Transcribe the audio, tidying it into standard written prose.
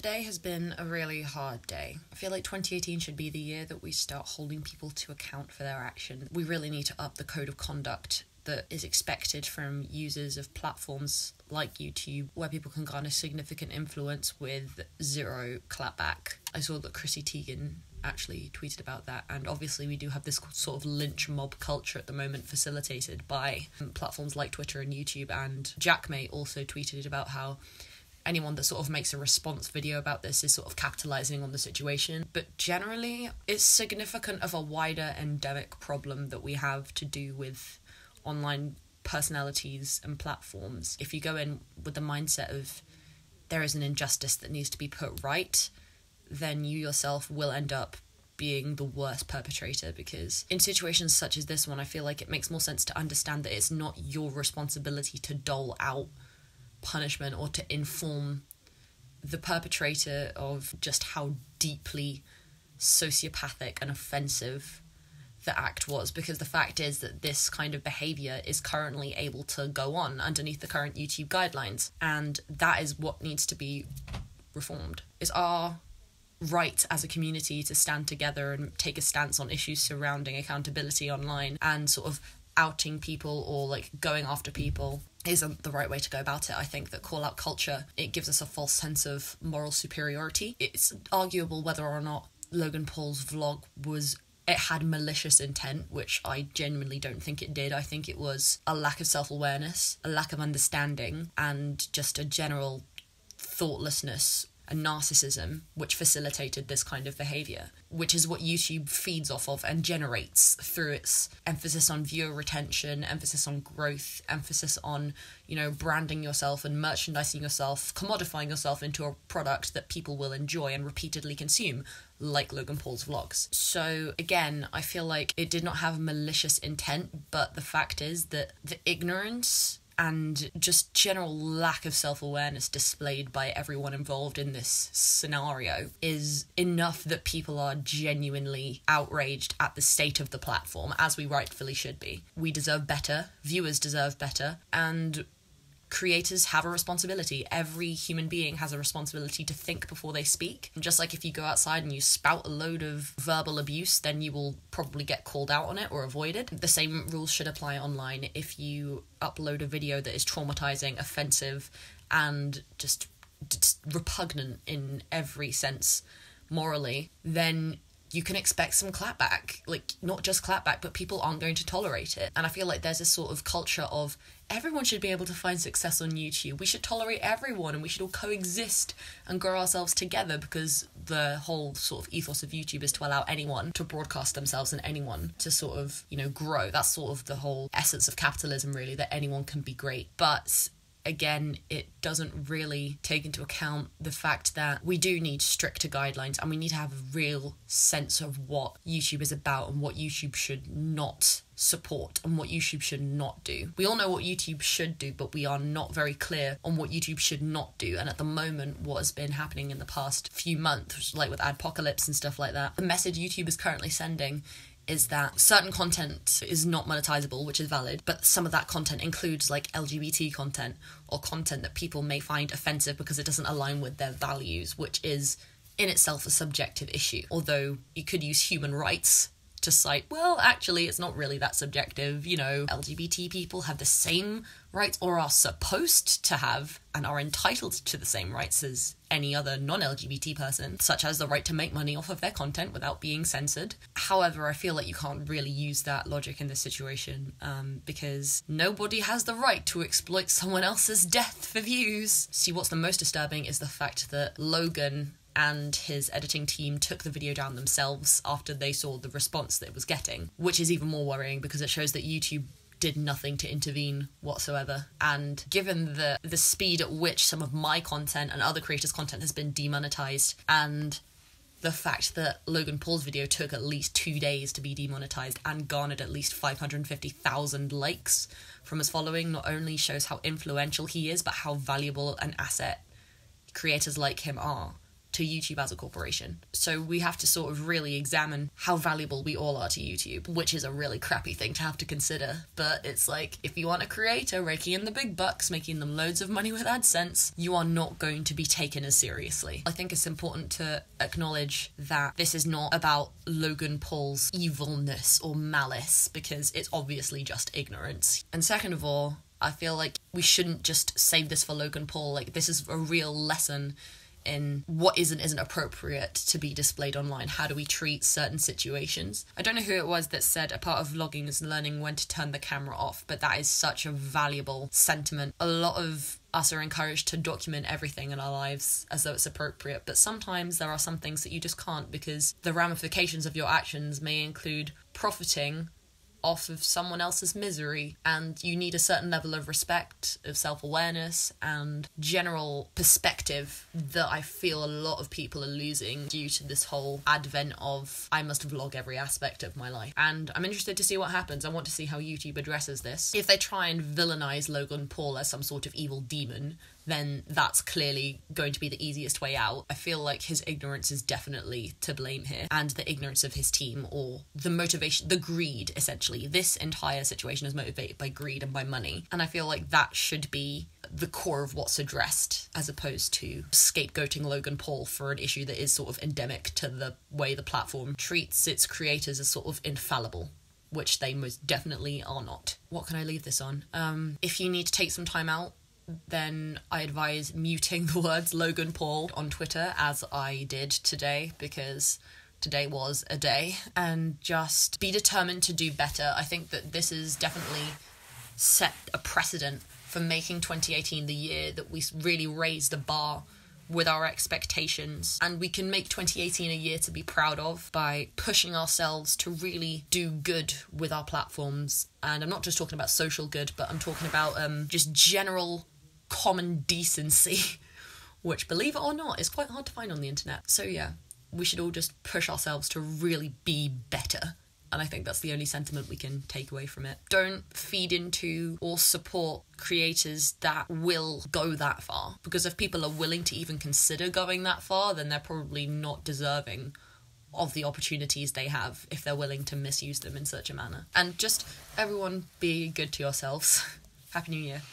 Today has been a really hard day. I feel like 2018 should be the year that we start holding people to account for their action. We really need to up the code of conduct that is expected from users of platforms like YouTube, where people can garner significant influence with zero clapback. I saw that Chrissy Teigen actually tweeted about that, and obviously we do have this sort of lynch mob culture at the moment facilitated by platforms like Twitter and YouTube, and Jack May also tweeted about how anyone that sort of makes a response video about this is sort of capitalising on the situation. But generally, it's significant of a wider endemic problem that we have to do with online personalities and platforms. If you go in with the mindset of there is an injustice that needs to be put right, then you yourself will end up being the worst perpetrator, because in situations such as this one, I feel like it makes more sense to understand that it's not your responsibility to dole out punishment or to inform the perpetrator of just how deeply sociopathic and offensive the act was, because the fact is that this kind of behaviour is currently able to go on underneath the current YouTube guidelines, and that is what needs to be reformed. It's our right as a community to stand together and take a stance on issues surrounding accountability online, and sort of outing people or like going after people isn't the right way to go about it. I think that call-out culture, it gives us a false sense of moral superiority. It's arguable whether or not Logan Paul's vlog it had malicious intent, which I genuinely don't think it did. I think it was a lack of self-awareness, a lack of understanding, and just a general thoughtlessness and narcissism which facilitated this kind of behaviour, which is what YouTube feeds off of and generates through its emphasis on viewer retention, emphasis on growth, emphasis on, branding yourself and merchandising yourself, commodifying yourself into a product that people will enjoy and repeatedly consume, like Logan Paul's vlogs. So again, I feel like it did not have malicious intent, but the fact is that the ignorance and just general lack of self-awareness displayed by everyone involved in this scenario is enough that people are genuinely outraged at the state of the platform, as we rightfully should be. We deserve better, viewers deserve better, and creators have a responsibility. Every human being has a responsibility to think before they speak. And just like if you go outside and you spout a load of verbal abuse, then you will probably get called out on it or avoided. The same rules should apply online. If you upload a video that is traumatizing, offensive, and just repugnant in every sense morally, then you can expect some clapback. Like, not just clapback, but people aren't going to tolerate it. And I feel like there's this sort of culture of everyone should be able to find success on YouTube. We should tolerate everyone and we should all coexist and grow ourselves together, because the whole sort of ethos of YouTube is to allow anyone to broadcast themselves and anyone to sort of, grow. That's sort of the whole essence of capitalism, really, that anyone can be great. But again, it doesn't really take into account the fact that we do need stricter guidelines, and we need to have a real sense of what YouTube is about and what YouTube should not support and what YouTube should not do. We all know what YouTube should do, but we are not very clear on what YouTube should not do. And at the moment, what has been happening in the past few months, like with Adpocalypse and stuff like that, the message YouTube is currently sending is that certain content is not monetizable, which is valid, but some of that content includes like LGBT content or content that people may find offensive because it doesn't align with their values, which is in itself a subjective issue. Although you could use human rights to cite, well, actually, it's not really that subjective. LGBT people have the same rights, or are supposed to have, and are entitled to the same rights as any other non-LGBT person, such as the right to make money off of their content without being censored. However, I feel like you can't really use that logic in this situation, because nobody has the right to exploit someone else's death for views. See, what's the most disturbing is the fact that Logan and his editing team took the video down themselves after they saw the response that it was getting, which is even more worrying because it shows that YouTube did nothing to intervene whatsoever. And given the speed at which some of my content and other creators' content has been demonetized, and the fact that Logan Paul's video took at least 2 days to be demonetized and garnered at least 550,000 likes from his following, not only shows how influential he is, but how valuable an asset creators like him are to YouTube as a corporation. So we have to sort of really examine how valuable we all are to YouTube, which is a really crappy thing to have to consider. But it's like, if you want a creator raking in the big bucks, making them loads of money with AdSense, you are not going to be taken as seriously. I think it's important to acknowledge that this is not about Logan Paul's evilness or malice, because it's obviously just ignorance. And second of all, I feel like we shouldn't just save this for Logan Paul. Like, this is a real lesson in what isn't appropriate to be displayed online. How do we treat certain situations? I don't know who it was that said a part of vlogging is learning when to turn the camera off, but that is such a valuable sentiment. A lot of us are encouraged to document everything in our lives as though it's appropriate, but sometimes there are some things that you just can't, because the ramifications of your actions may include profiting off of someone else's misery, and you need a certain level of respect, of self-awareness and general perspective that I feel a lot of people are losing due to this whole advent of I must vlog every aspect of my life. And I'm interested to see what happens. I want to see how YouTube addresses this. If they try and villainize Logan Paul as some sort of evil demon, then that's clearly going to be the easiest way out. I feel like his ignorance is definitely to blame here, and the ignorance of his team, or the motivation, the greed, essentially. This entire situation is motivated by greed and by money, and I feel like that should be the core of what's addressed, as opposed to scapegoating Logan Paul for an issue that is sort of endemic to the way the platform treats its creators as sort of infallible, which they most definitely are not. What can I leave this on? If you need to take some time out, then I advise muting the words Logan Paul on Twitter, as I did today, because today was a day, and just be determined to do better. I think that this is definitely set a precedent for making 2018 the year that we really raise the bar with our expectations, and we can make 2018 a year to be proud of by pushing ourselves to really do good with our platforms. And I'm not just talking about social good, but I'm talking about just general common decency, which, believe it or not, is quite hard to find on the internet. So yeah, we should all just push ourselves to really be better. And I think that's the only sentiment we can take away from it. Don't feed into or support creators that will go that far, because if people are willing to even consider going that far, then they're probably not deserving of the opportunities they have if they're willing to misuse them in such a manner. And just everyone be good to yourselves. Happy New Year.